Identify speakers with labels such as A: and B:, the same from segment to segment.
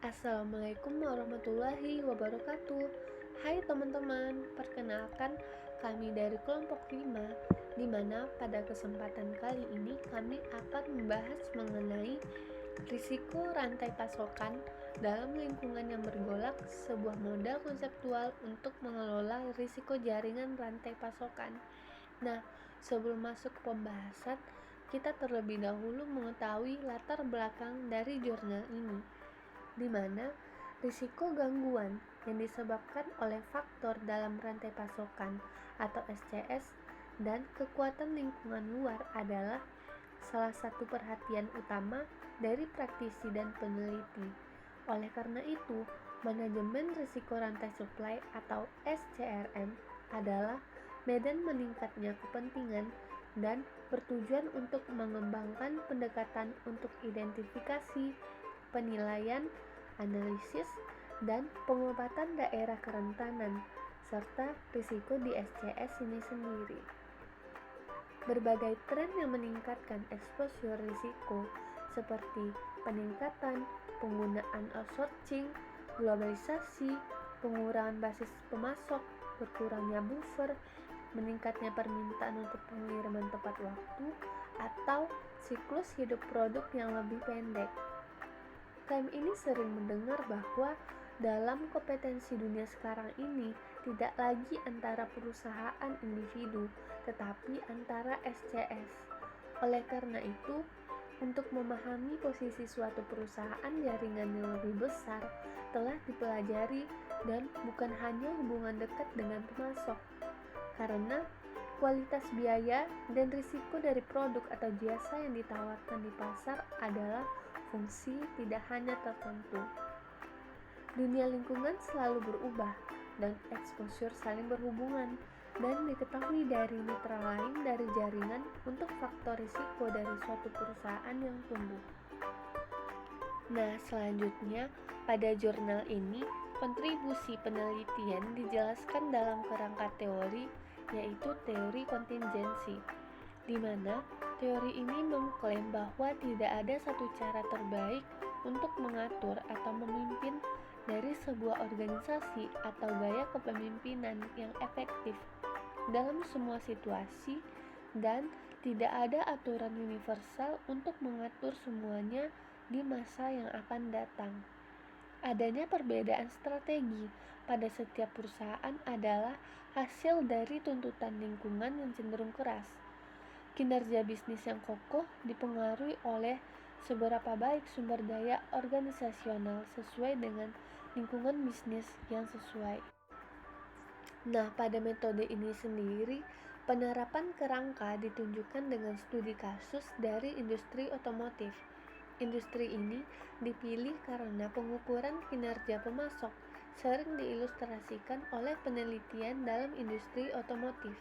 A: Assalamualaikum warahmatullahi wabarakatuh. Hai teman-teman, perkenalkan kami dari kelompok 5, di mana pada kesempatan kali ini kami akan membahas mengenai risiko rantai pasokan dalam lingkungan yang bergolak, sebuah model konseptual untuk mengelola risiko jaringan rantai pasokan. Nah, sebelum masuk ke pembahasan, kita terlebih dahulu mengetahui latar belakang dari jurnal ini, di mana risiko gangguan yang disebabkan oleh faktor dalam rantai pasokan atau SCS dan kekuatan lingkungan luar adalah salah satu perhatian utama dari praktisi dan peneliti. Oleh karena itu, manajemen risiko rantai supply atau SCRM adalah medan meningkatnya kepentingan dan bertujuan untuk mengembangkan pendekatan untuk identifikasi, penilaian, analisis, dan pengobatan daerah kerentanan, serta risiko di SCS ini sendiri. Berbagai tren yang meningkatkan exposure risiko, seperti peningkatan penggunaan outsourcing, globalisasi, pengurangan basis pemasok, berkurangnya buffer, meningkatnya permintaan untuk pengiriman tepat waktu, atau siklus hidup produk yang lebih pendek. Kami ini sering mendengar bahwa dalam kompetensi dunia sekarang ini tidak lagi antara perusahaan individu, tetapi antara SCS. Oleh karena itu, untuk memahami posisi suatu perusahaan jaringan yang lebih besar telah dipelajari dan bukan hanya hubungan dekat dengan pemasok. Karena kualitas biaya dan risiko dari produk atau jasa yang ditawarkan di pasar adalah fungsi tidak hanya tertentu. Dunia lingkungan selalu berubah dan exposure saling berhubungan, dan diketahui dari mitra lain dari jaringan untuk faktor risiko dari suatu perusahaan yang tumbuh. Nah, selanjutnya pada jurnal ini kontribusi penelitian dijelaskan dalam kerangka teori, yaitu teori kontingensi, di mana teori ini mengklaim bahwa tidak ada satu cara terbaik untuk mengatur atau memimpin dari sebuah organisasi atau gaya kepemimpinan yang efektif dalam semua situasi, dan tidak ada aturan universal untuk mengatur semuanya di masa yang akan datang. Adanya perbedaan strategi pada setiap perusahaan adalah hasil dari tuntutan lingkungan yang cenderung keras. Kinerja bisnis yang kokoh dipengaruhi oleh seberapa baik sumber daya organisasional sesuai dengan lingkungan bisnis yang sesuai. Nah, pada metode ini sendiri, penerapan kerangka ditunjukkan dengan studi kasus dari industri otomotif. Industri ini dipilih karena pengukuran kinerja pemasok sering diilustrasikan oleh penelitian dalam industri otomotif.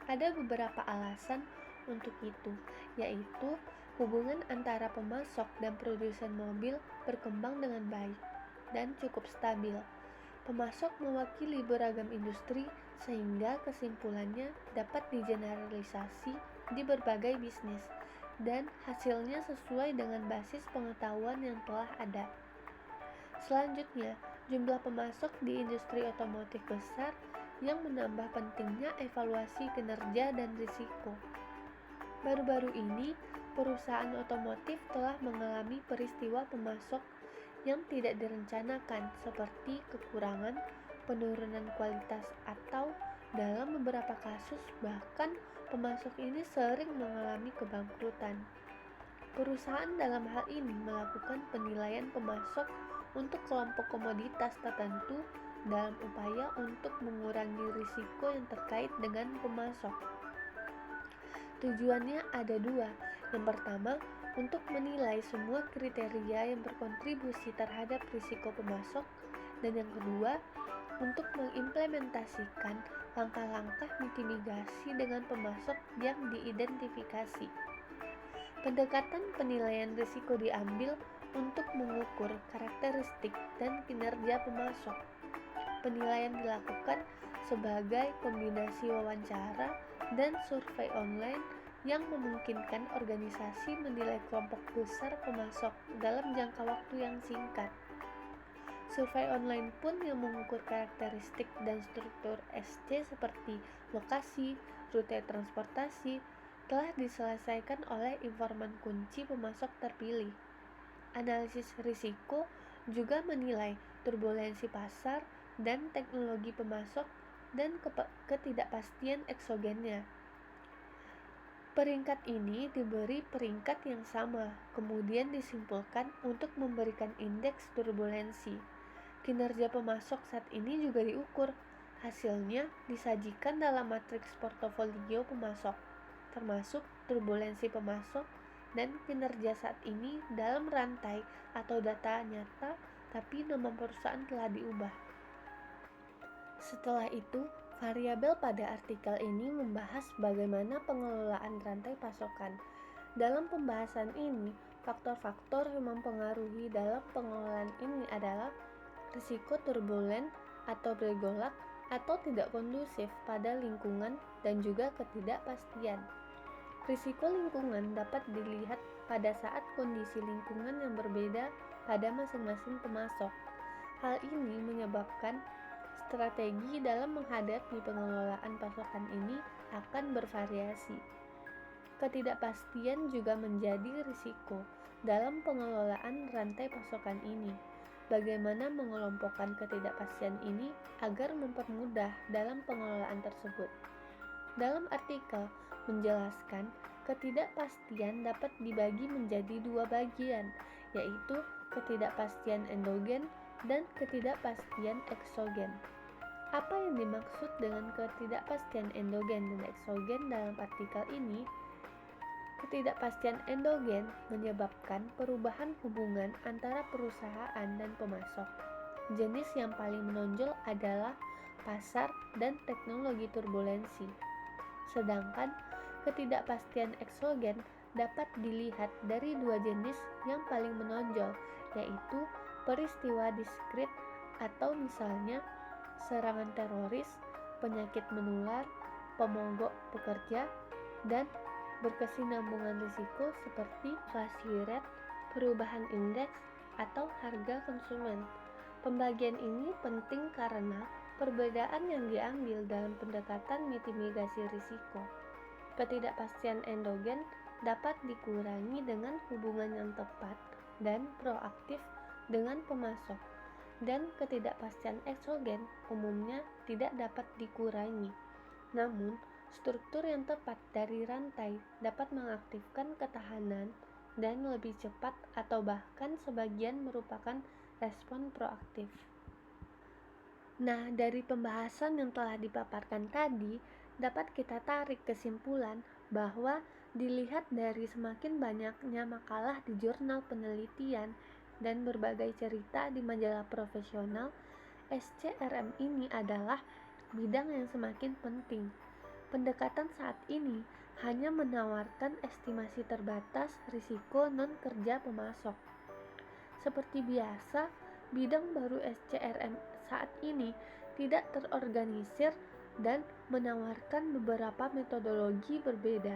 A: Ada beberapa alasan untuk itu, yaitu hubungan antara pemasok dan produsen mobil berkembang dengan baik dan cukup stabil. Pemasok mewakili beragam industri sehingga kesimpulannya dapat digeneralisasi di berbagai bisnis, dan hasilnya sesuai dengan basis pengetahuan yang telah ada. Selanjutnya, jumlah pemasok di industri otomotif besar yang menambah pentingnya evaluasi kinerja dan risiko. Baru-baru ini, perusahaan otomotif telah mengalami peristiwa pemasok yang tidak direncanakan, seperti kekurangan, penurunan kualitas, atau dalam beberapa kasus bahkan pemasok ini sering mengalami kebangkrutan. Perusahaan dalam hal ini melakukan penilaian pemasok untuk kelompok komoditas tertentu dalam upaya untuk mengurangi risiko yang terkait dengan pemasok. Tujuannya ada dua. Yang pertama, untuk menilai semua kriteria yang berkontribusi terhadap risiko pemasok, dan yang kedua, untuk mengimplementasikan langkah-langkah mitigasi dengan pemasok yang diidentifikasi. Pendekatan penilaian risiko diambil untuk mengukur karakteristik dan kinerja pemasok. Penilaian dilakukan sebagai kombinasi wawancara dan survei online yang memungkinkan organisasi menilai kelompok besar pemasok dalam jangka waktu yang singkat. Survei online pun yang mengukur karakteristik dan struktur SC seperti lokasi, rute transportasi, telah diselesaikan oleh informan kunci pemasok terpilih. Analisis risiko juga menilai turbulensi pasar dan teknologi pemasok dan ketidakpastian eksogennya. Peringkat ini diberi peringkat yang sama, kemudian disimpulkan untuk memberikan indeks turbulensi. Kinerja pemasok saat ini juga diukur. Hasilnya disajikan dalam matriks portofolio pemasok, termasuk turbulensi pemasok dan kinerja saat ini dalam rantai atau data nyata, tapi nama perusahaan telah diubah. Setelah itu, variabel pada artikel ini membahas bagaimana pengelolaan rantai pasokan. Dalam pembahasan ini, faktor-faktor yang mempengaruhi dalam pengelolaan ini adalah risiko turbulen atau bergolak atau tidak kondusif pada lingkungan dan juga ketidakpastian. Risiko lingkungan dapat dilihat pada saat kondisi lingkungan yang berbeda pada masing-masing pemasok. Hal ini menyebabkan strategi dalam menghadapi pengelolaan pasokan ini akan bervariasi. Ketidakpastian juga menjadi risiko dalam pengelolaan rantai pasokan ini. Bagaimana mengelompokkan ketidakpastian ini agar mempermudah dalam pengelolaan tersebut? Dalam artikel menjelaskan ketidakpastian dapat dibagi menjadi dua bagian, yaitu ketidakpastian endogen dan ketidakpastian eksogen. Apa yang dimaksud dengan ketidakpastian endogen dan eksogen dalam artikel ini? Ketidakpastian endogen menyebabkan perubahan hubungan antara perusahaan dan pemasok. Jenis yang paling menonjol adalah pasar dan teknologi turbulensi. Sedangkan ketidakpastian eksogen dapat dilihat dari dua jenis yang paling menonjol, yaitu peristiwa diskrit atau misalnya serangan teroris, penyakit menular, pemogok pekerja, dan berkesinambungan risiko seperti inflasi rate, perubahan indeks, atau harga konsumen. Pembagian ini penting karena perbedaan yang diambil dalam pendekatan mitigasi risiko. Ketidakpastian endogen dapat dikurangi dengan hubungan yang tepat dan proaktif dengan pemasok, dan ketidakpastian eksogen umumnya tidak dapat dikurangi. Namun, struktur yang tepat dari rantai dapat mengaktifkan ketahanan dan lebih cepat atau bahkan sebagian merupakan respon proaktif. Nah, dari pembahasan yang telah dipaparkan tadi, dapat kita tarik kesimpulan bahwa dilihat dari semakin banyaknya makalah di jurnal penelitian dan berbagai cerita di majalah profesional, SCRM ini adalah bidang yang semakin penting. Pendekatan saat ini hanya menawarkan estimasi terbatas risiko non-kerja pemasok. Seperti biasa, bidang baru SCRM saat ini tidak terorganisir dan menawarkan beberapa metodologi berbeda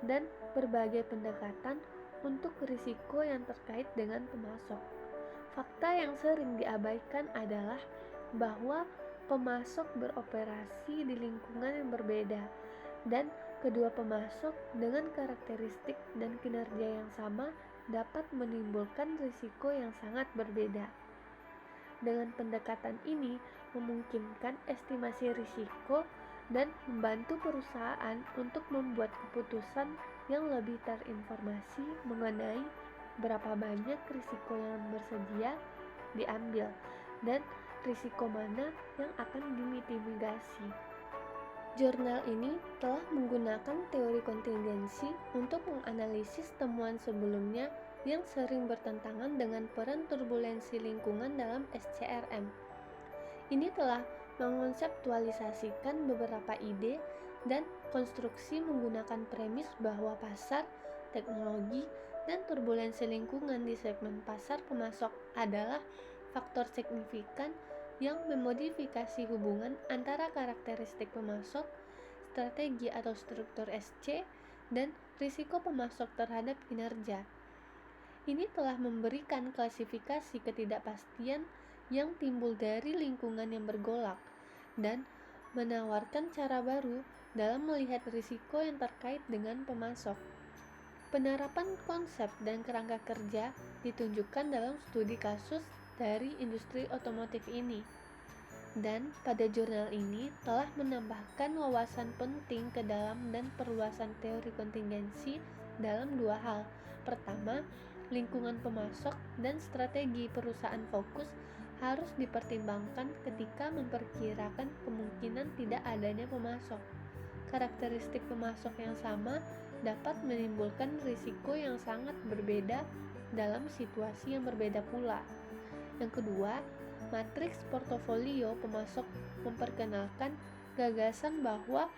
A: dan berbagai pendekatan untuk risiko yang terkait dengan pemasok. Fakta yang sering diabaikan adalah bahwa pemasok beroperasi di lingkungan yang berbeda dan kedua pemasok dengan karakteristik dan kinerja yang sama dapat menimbulkan risiko yang sangat berbeda. Dengan pendekatan ini memungkinkan estimasi risiko dan membantu perusahaan untuk membuat keputusan yang lebih terinformasi mengenai berapa banyak risiko yang bersedia diambil dan risiko mana yang akan dimitigasi. Jurnal ini telah menggunakan teori kontingensi untuk menganalisis temuan sebelumnya yang sering bertentangan dengan peran turbulensi lingkungan dalam SCRM. Ini telah mengonseptualisasikan beberapa ide dan konstruksi menggunakan premis bahwa pasar, teknologi, dan turbulensi lingkungan di segmen pasar pemasok adalah faktor signifikan yang memodifikasi hubungan antara karakteristik pemasok, strategi atau struktur SC, dan risiko pemasok terhadap kinerja. Ini telah memberikan klasifikasi ketidakpastian yang timbul dari lingkungan yang bergolak dan menawarkan cara baru dalam melihat risiko yang terkait dengan pemasok. Penerapan konsep dan kerangka kerja ditunjukkan dalam studi kasus dari industri otomotif ini. Dan pada jurnal ini telah menambahkan wawasan penting ke dalam dan perluasan teori kontingensi dalam dua hal. Pertama, lingkungan pemasok dan strategi perusahaan fokus harus dipertimbangkan ketika memperkirakan kemungkinan tidak adanya pemasok. Karakteristik pemasok yang sama dapat menimbulkan risiko yang sangat berbeda dalam situasi yang berbeda pula. Yang kedua, matriks portofolio pemasok memperkenalkan gagasan bahwa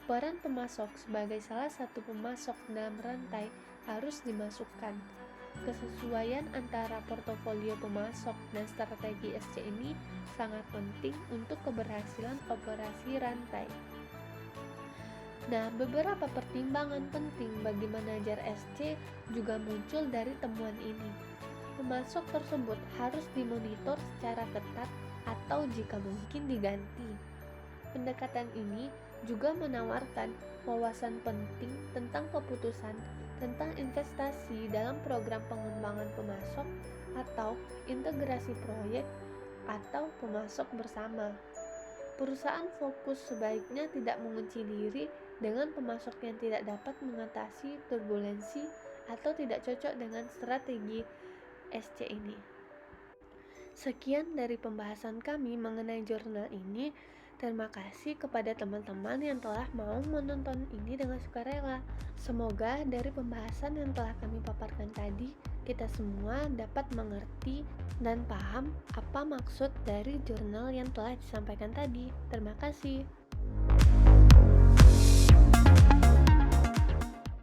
A: peran pemasok sebagai salah satu pemasok dalam rantai harus dimasukkan. Kesesuaian antara portofolio pemasok dan strategi SC ini sangat penting untuk keberhasilan operasi rantai. Nah, beberapa pertimbangan penting bagi manajer SC juga muncul dari temuan ini. Pemasok tersebut harus dimonitor secara ketat atau jika mungkin diganti. Pendekatan ini juga menawarkan wawasan penting tentang keputusan tentang investasi dalam program pengembangan pemasok atau integrasi proyek atau pemasok bersama. Perusahaan fokus sebaiknya tidak mengunci diri dengan pemasok yang tidak dapat mengatasi turbulensi atau tidak cocok dengan strategi SC ini. Sekian dari pembahasan kami mengenai jurnal ini. Terima kasih kepada teman-teman yang telah mau menonton ini dengan sukarela. Semoga dari pembahasan yang telah kami paparkan tadi, kita semua dapat mengerti dan paham apa maksud dari jurnal yang telah disampaikan tadi. Terima kasih.